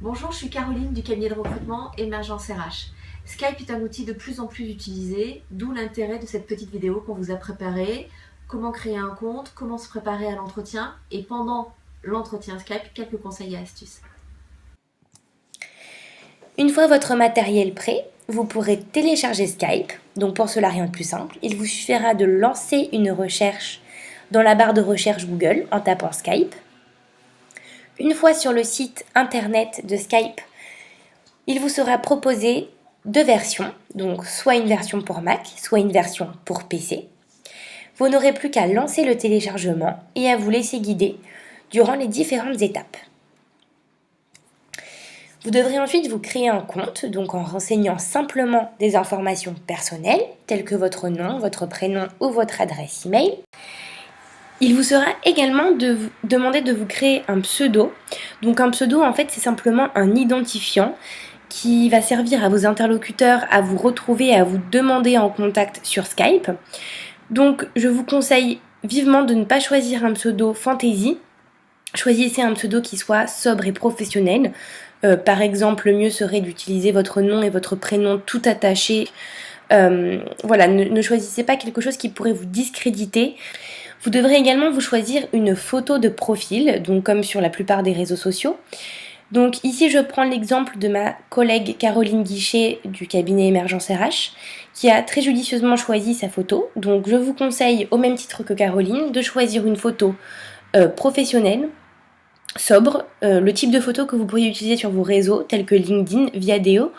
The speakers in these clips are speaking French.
Bonjour, je suis Caroline du cabinet de recrutement Emergence RH. Skype est un outil de plus en plus utilisé, d'où l'intérêt de cette petite vidéo qu'on vous a préparée. Comment créer un compte, comment se préparer à l'entretien et pendant l'entretien Skype, quelques conseils et astuces. Une fois votre matériel prêt, vous pourrez télécharger Skype. Donc pour cela, rien de plus simple. Il vous suffira de lancer une recherche dans la barre de recherche Google en tapant Skype. Une fois sur le site internet de Skype, il vous sera proposé deux versions, donc soit une version pour Mac, soit une version pour PC. Vous n'aurez plus qu'à lancer le téléchargement et à vous laisser guider durant les différentes étapes. Vous devrez ensuite vous créer un compte, donc en renseignant simplement des informations personnelles, telles que votre nom, votre prénom ou votre adresse email. Il vous sera également demandé de vous créer un pseudo. Donc un pseudo, en fait, c'est simplement un identifiant qui va servir à vos interlocuteurs à vous retrouver, à vous demander en contact sur Skype. Donc je vous conseille vivement de ne pas choisir un pseudo fantasy. Choisissez un pseudo qui soit sobre et professionnel. Par exemple, le mieux serait d'utiliser votre nom et votre prénom tout attachés. Voilà, ne choisissez pas quelque chose qui pourrait vous discréditer. Vous devrez également vous choisir une photo de profil, donc comme sur la plupart des réseaux sociaux. Donc ici, je prends l'exemple de ma collègue Caroline Guichet du cabinet Emergence RH, qui a très judicieusement choisi sa photo. Donc je vous conseille, au même titre que Caroline, de choisir une photo professionnelle, sobre, le type de photo que vous pourriez utiliser sur vos réseaux tels que LinkedIn, Viadeo,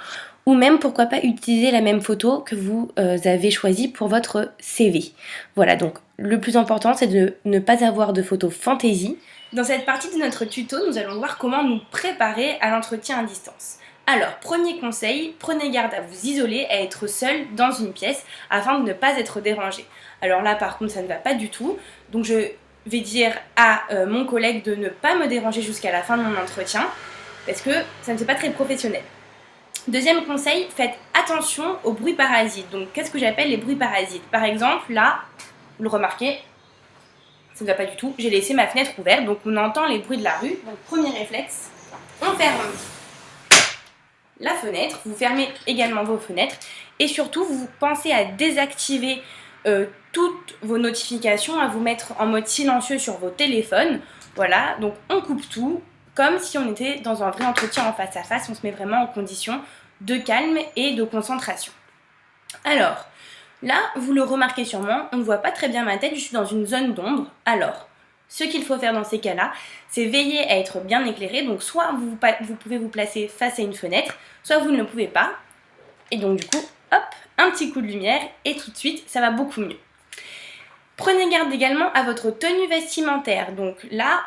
ou même pourquoi pas utiliser la même photo que vous avez choisie pour votre CV. Voilà, donc le plus important c'est de ne pas avoir de photos fantaisie. Dans cette partie de notre tuto, nous allons voir comment nous préparer à l'entretien à distance. Alors, premier conseil, prenez garde à vous isoler, à être seul dans une pièce afin de ne pas être dérangé. Alors là, par contre, ça ne va pas du tout. Donc je vais dire à mon collègue de ne pas me déranger jusqu'à la fin de mon entretien parce que ça ne fait pas très professionnel. Deuxième conseil, faites attention aux bruits parasites. Donc qu'est-ce que j'appelle les bruits parasites? Par exemple, là, vous le remarquez, ça ne va pas du tout, j'ai laissé ma fenêtre ouverte, donc on entend les bruits de la rue. Donc premier réflexe, on ferme la fenêtre, vous fermez également vos fenêtres et surtout vous pensez à désactiver toutes vos notifications, à vous mettre en mode silencieux sur vos téléphones. Voilà, donc on coupe tout comme si on était dans un vrai entretien en face à face, on se met vraiment en condition de calme et de concentration. Alors, là, vous le remarquez sûrement, on ne voit pas très bien ma tête, je suis dans une zone d'ombre. Alors, ce qu'il faut faire dans ces cas-là, c'est veiller à être bien éclairé. Donc soit vous pouvez vous placer face à une fenêtre, soit vous ne le pouvez pas. Et donc du coup, hop, un petit coup de lumière et tout de suite, ça va beaucoup mieux. Prenez garde également à votre tenue vestimentaire. Donc là,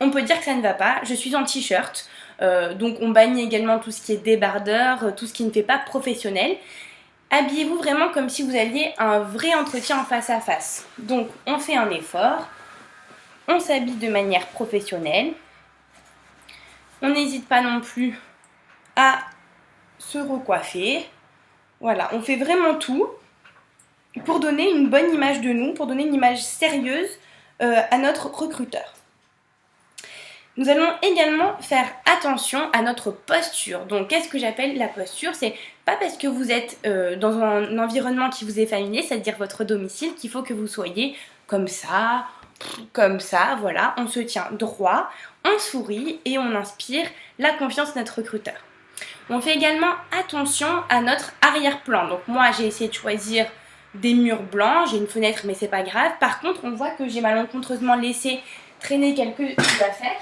on peut dire que ça ne va pas. Je suis en t-shirt, donc on bannit également tout ce qui est débardeur, tout ce qui ne fait pas professionnel. Habillez-vous vraiment comme si vous aviez un vrai entretien en face à face. Donc on fait un effort, on s'habille de manière professionnelle. On n'hésite pas non plus à se recoiffer. Voilà, on fait vraiment tout pour donner une bonne image de nous, pour donner une image sérieuse à notre recruteur. Nous allons également faire attention à notre posture. Donc, qu'est-ce que j'appelle la posture? C'est pas parce que vous êtes dans un environnement qui vous est familier, c'est-à-dire votre domicile, qu'il faut que vous soyez comme ça, voilà. On se tient droit, on sourit et on inspire la confiance de notre recruteur. On fait également attention à notre arrière-plan. Donc moi, j'ai essayé de choisir des murs blancs, j'ai une fenêtre, mais c'est pas grave. Par contre, on voit que j'ai malencontreusement laissé traîner quelques affaires.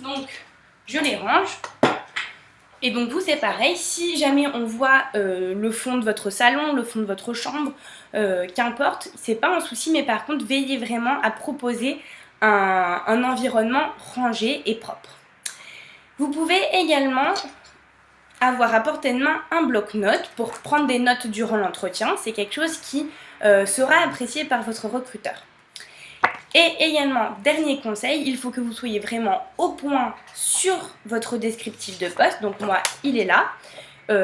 Donc, je les range. Et donc vous, c'est pareil. Si jamais on voit le fond de votre salon, le fond de votre chambre, qu'importe, c'est pas un souci. Mais par contre, veillez vraiment à proposer un environnement rangé et propre. Vous pouvez également avoir à portée de main un bloc-notes pour prendre des notes durant l'entretien. C'est quelque chose qui sera apprécié par votre recruteur. Et également, dernier conseil, il faut que vous soyez vraiment au point sur votre descriptif de poste. Donc moi, il est là.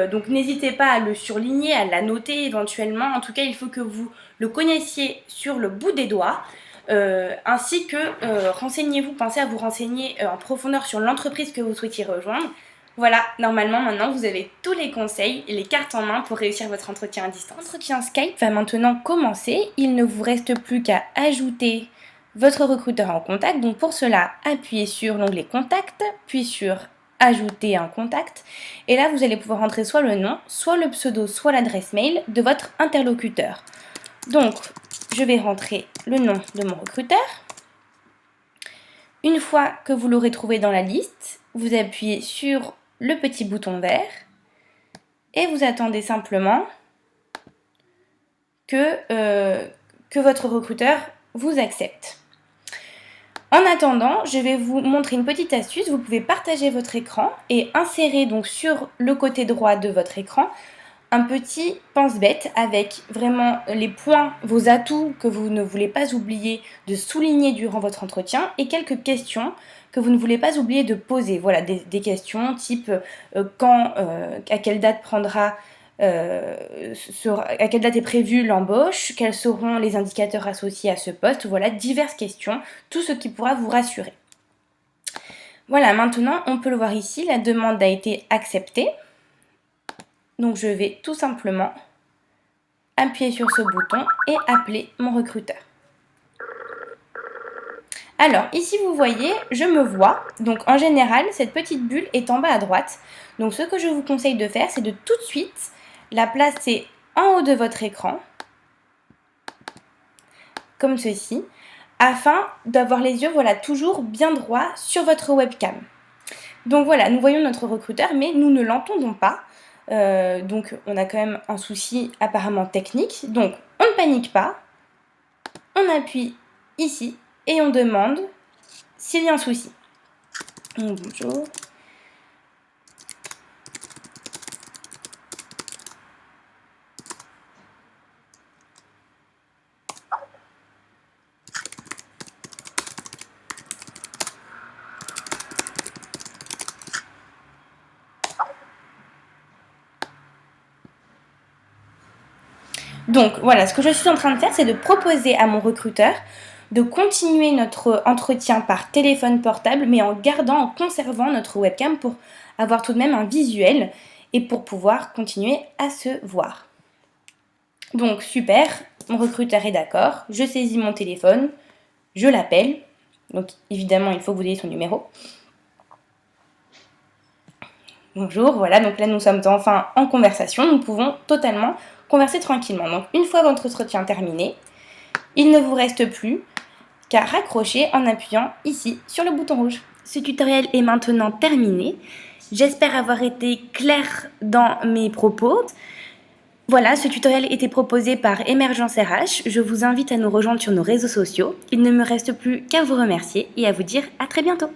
Donc n'hésitez pas à le surligner, à l'annoter éventuellement. En tout cas, il faut que vous le connaissiez sur le bout des doigts. ainsi que renseignez-vous, pensez à vous renseigner en profondeur sur l'entreprise que vous souhaitiez rejoindre. Voilà, normalement maintenant vous avez tous les conseils et les cartes en main pour réussir votre entretien à distance. L'entretien Skype va maintenant commencer. Il ne vous reste plus qu'à ajouter votre recruteur en contact. Donc pour cela, appuyez sur l'onglet Contact, puis sur Ajouter un contact. Et là, vous allez pouvoir entrer soit le nom, soit le pseudo, soit l'adresse mail de votre interlocuteur. Donc, je vais rentrer le nom de mon recruteur. Une fois que vous l'aurez trouvé dans la liste, vous appuyez sur le petit bouton vert et vous attendez simplement que votre recruteur vous accepte. En attendant, je vais vous montrer une petite astuce. Vous pouvez partager votre écran et insérer donc sur le côté droit de votre écran un petit pense-bête avec vraiment les points, vos atouts que vous ne voulez pas oublier de souligner durant votre entretien et quelques questions que vous ne voulez pas oublier de poser. Voilà, des questions type à quelle date à quelle date est prévue l'embauche, quels seront les indicateurs associés à ce poste, voilà, diverses questions, tout ce qui pourra vous rassurer. Voilà, maintenant on peut le voir ici, la demande a été acceptée. Donc je vais tout simplement appuyer sur ce bouton et appeler mon recruteur. Alors ici vous voyez, je me vois. Donc en général, cette petite bulle est en bas à droite. Donc ce que je vous conseille de faire, c'est de tout de suite la placer en haut de votre écran, comme ceci, afin d'avoir les yeux toujours bien droits sur votre webcam. Donc voilà, nous voyons notre recruteur, mais nous ne l'entendons pas. Donc on a quand même un souci apparemment technique. Donc on ne panique pas, on appuie ici et on demande s'il y a un souci. Donc, bonjour. Donc voilà, ce que je suis en train de faire, c'est de proposer à mon recruteur de continuer notre entretien par téléphone portable, mais en conservant notre webcam pour avoir tout de même un visuel et pour pouvoir continuer à se voir. Donc super, mon recruteur est d'accord, je saisis mon téléphone, je l'appelle, donc évidemment il faut que vous ayez son numéro. Bonjour, voilà, donc là nous sommes enfin en conversation, nous pouvons totalement converser tranquillement. Donc une fois votre entretien terminé, il ne vous reste plus qu'à raccrocher en appuyant ici sur le bouton rouge. Ce tutoriel est maintenant terminé. J'espère avoir été claire dans mes propos. Voilà, ce tutoriel était proposé par Emergence RH. Je vous invite à nous rejoindre sur nos réseaux sociaux. Il ne me reste plus qu'à vous remercier et à vous dire à très bientôt.